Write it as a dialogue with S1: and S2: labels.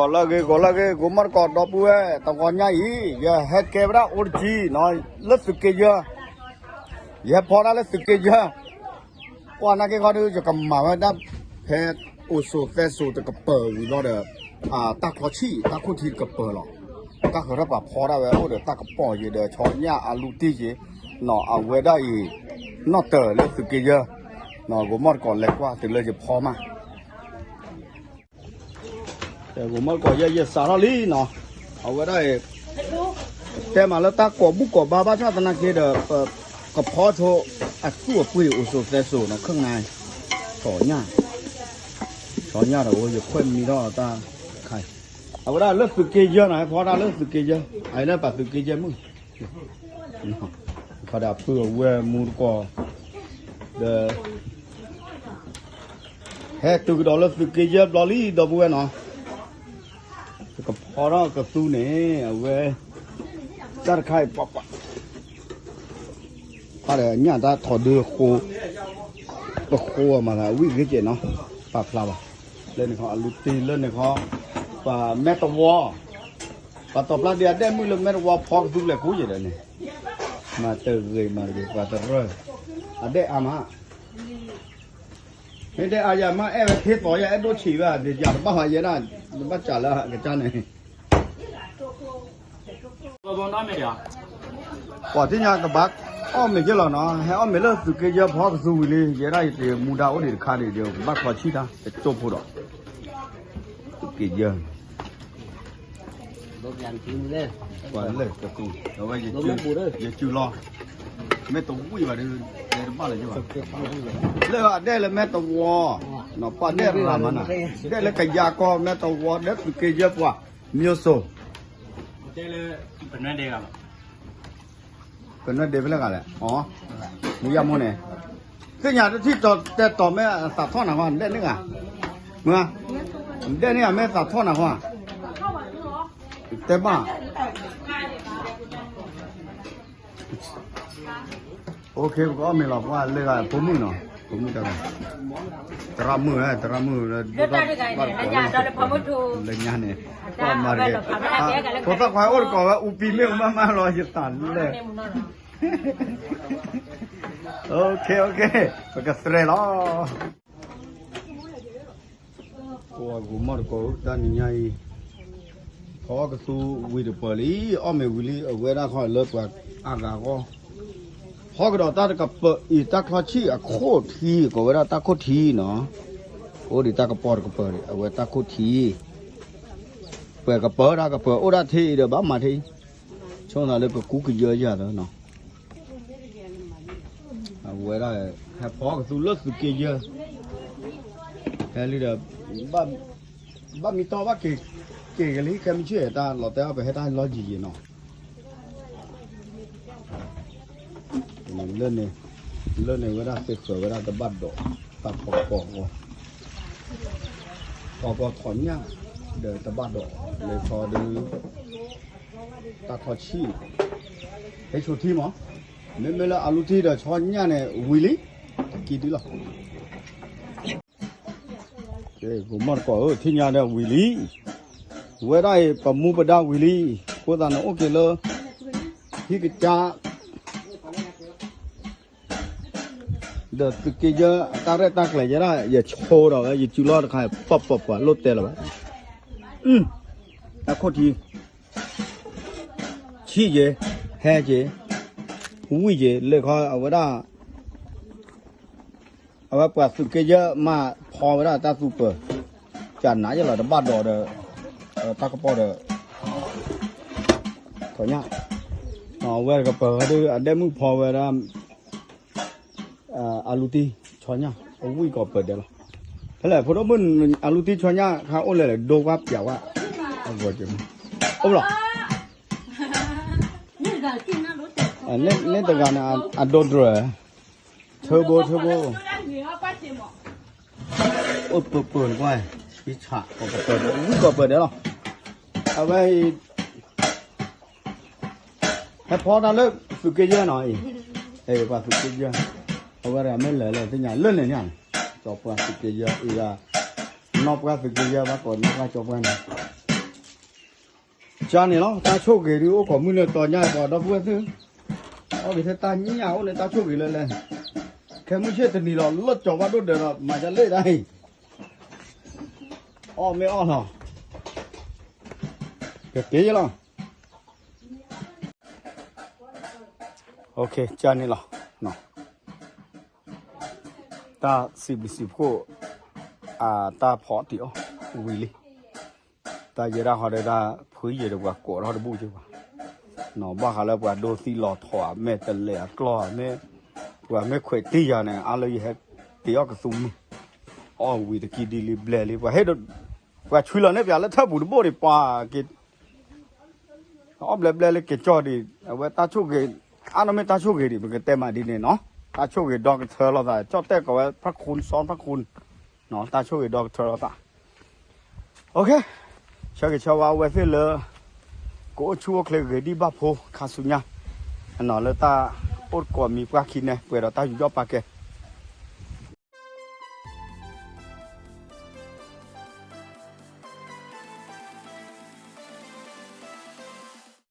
S1: gọi là cái của mặt cọt đó bùa tao còn nhảy giờ hết kẹp đó ôn chi nói lớp sự kia giờ giờ phò ra lớp sự kia giờ qua na cái con đưa cho cầm mà đó hết ô số phê số từ cái bờ nó được ta khó chi ta không thi cái bờ rồi ta khóรับphò ra về nó được ta cái bò gì được cho nhà alu tí gì nó về đây nó tờ lớp sự kia giờ nó của mặt cọt lệch qua từ lờiจะพอมาแต่ผมมันก็เยอะๆสารลีเนาะเอาไว้ได้แต่มาแล้วตากบุกกบาบ้าชาตินาเกเดกับพอโชอัดสู้ปุ้ยอุสุเสสุนะข้างในสอนยาเราอยู่คนมีรอตาใครเอาไว้ได้เลิกสึกเกยเยอะหน่อยพอได้เลิกสึกเกยเยอะไอ้เลิกปัดสึกเกยเยอะมึงพอได้เพื่อเวมูก็เดเฮ้ตัวก็เลิกสึกเกยเยอะบลอลี่ดบัวเนาะก็พอแล้วก็สู้เนี่ยเว้ยจัดไข่ป๊อปอะไรเนี่ยถ้าถอดเดือโคก็โคมาแล้ววิ่งขึ้นเจเนาะปลาปลาเล่นเขาลูตีเล่นเขาปลาแมตวอปลาตบปลาเดียดได้มือเลยแมตวอพอกดูเลยกูอย่างนี้มาเตอเลยมาเลยปลาตะเร่อเดะอามาไม่ได้อาญามาเอ๊ะเทสต่อยาโดนฉี่ว่าเดี๋ยวอย่าบ้าอย่างนั้นบ้าจ่าแล้วกันจ้าเนี่ยก่อนที่งานกับบักอ้อมไม่เยอะหรอกเนาะให้อ้อมไม่เลิกสุกี้เยอะพอสู้เลยเยอะได้เดี๋ยวมูดาวเดี๋ยวขาดเดี๋ยวบักพอชี้นะจะจบพูดหรอกสุกี้เยอะ
S2: รถยังกินเลย
S1: ก่อนเลยจะกูเอาไว้อย่าจืดรอไม่ต้องวิ่งมาเดี๋ยวบ้าเลยใช่ไหมเลิกได้เลยแม่ตัววอเนาะป้าได้รามันอ่ะได้เลยกระยาก็แม่ตัววอได้สุกี้เยอะกว่ามิโอโซ
S3: ได้เลยเป็นแม่เด็กอ่ะ
S1: เป็นนั่นเดี๋ยวไปแล้วกันแหละอ๋อมียาโมเนี่ยซึ่งอย่างที่ต่อแม่สัตว์ท่อหนังวันได้นึกอ่ะเมื่อได้เนี่ยแม่สัตว์ท่อหนังวันแต่บ้าโอเคก็ไม่หรอกว่าเลยอ่ะผมมือเนาะผมมือจะตรามือตรามือเลยเลยงานเนี่ยก็มาเลยพอสักพักอดก่อนว่าอุปีเมี่ยงมารอจะตันเลยโอเคก็เสร็จแล้วกูมาดูกูด้านนี้พอก็สู้วิดีโอลีอ้อมไม่วิลีเวลาเขาเลิกว่าอากาศก็พอก็ดอตากับเปิดอีตาคลาชีโคตรทีก็เวลาตาโคตรทีเนาะโอ้ดิตากับปอดก็เปิดเอาไว้ตาโคตรทีเปิดกับเปิดกับเปิดโอ้ได้ทีเดี๋ยวบ้ามาทีช่วงนั้นเลยก็กูก็เยอะแยะแล้วเนาะเอาไว้ได้แค่พอก็สู้เลิกสุกี้เยอะแค่นี้เดี๋ยวบ้ามีต่อว่าเก่งกันเลยแค่ไม่เชื่อตาเราแต่เอาไปให้ตาล้อจีเนาะเล่นเนี่ยเวลาเสร็จสวยเวลาตะบัดดอกตัดปอกถอนเนี่ยเดินตะบัดดอกเลยพอดูตัดทอชีให้ชุดที่มั้งไม่ละอาลูที่เดี๋ยวช้อนเนี่ยเนี่ยวิลลี่กี่ดีหรอเฮ้ยผมมาก่อนที่เนี่ยเนี่ยวิลลี่เวลาประมูประดาวิลลี่ก็ตอนนั้นโอเคเลยที่กิจจาเดี๋ยวตึกเยอะตาเรตักเลยจะได้อย่าโชว์หรอกอย่าจุลอดใครป๊อปกว่ารถเตะหรอแต่โคตรทีชี้เจแห่เจหูวิเจเลยเขาเอาไว้ได้เอาไว้ปวดตึกเยอะมาพอไว้ได้ตาซูเปอร์จันหนาจะหล่อบ้าดอเด้อตากระป๋อเด้อถอยเนี่ยเอาไว้กระเป๋าด้วยอันเดมึงพอไว้ได้อาลูตีชอนเนี่ยโอ้ยก็เปิดเดี๋ยวนั่นแหละพอเราบุญอาลูตีชอนเนี่ยเขาโอ้เลยดูว่าเปียกว่าเอาไว้จังโอ้หรอเนี่ยแต่การอัดโดนด้วยเทอร์โบโอ้เปิดไว้พิชาก็เปิดอุ้ยก็เปิดเดี๋ยวเอาไว้ให้พอได้เลิกสุกี้เยอะหน่อยกว่าสุกี้เยอะเอาไว้ไม่เหลือเลยที่ไหนเลื่อนเลยเนี่ยจบว่าสุกี้เยอะอีกนอกว่าสุกี้เยอะมาก่อนนอกว่าจบกัน cha này nó ta chốt cái đi ô có mưa tỏ nhà có đó vui thứ ô vì thế ta nhí nhau này ta chốt cái lên cái mũi chết thì nó lót cho vào đốt được rồi mà cho lấy đây ô mẹ ô hả cái kế chứ nào ok cha này nó ta xịt cô ta phó tiểu Willy ta giờ ra họ đây ra phơi giờ được qua cổ họ được bù chưa qua nó bao hà là qua đôi xì lò thỏa mẹ tận lẻ clò mẹ qua mẹ khỏe tí giờ này ăn lấy hết tí ở cái súng vì cái kia đi lẹ đi qua hết được qua chui là nếp giờ là thấp bù được bù đi qua cái họ lẹ lấy cái cho đi qua ta chúc cái ăn nó mới ta chúc cái đi cái tem mà đi này nó ta chúc cái dog thơ là tại cho té có phát khôn son phát khôn nó ta chúc cái dog thơ là tại ok cho cái cho vào về phía lơ cố chua cái người đi bắp hồ khá sung nha nó là ta ốt quả mì qua khi này về đó ta dùng cho ba cái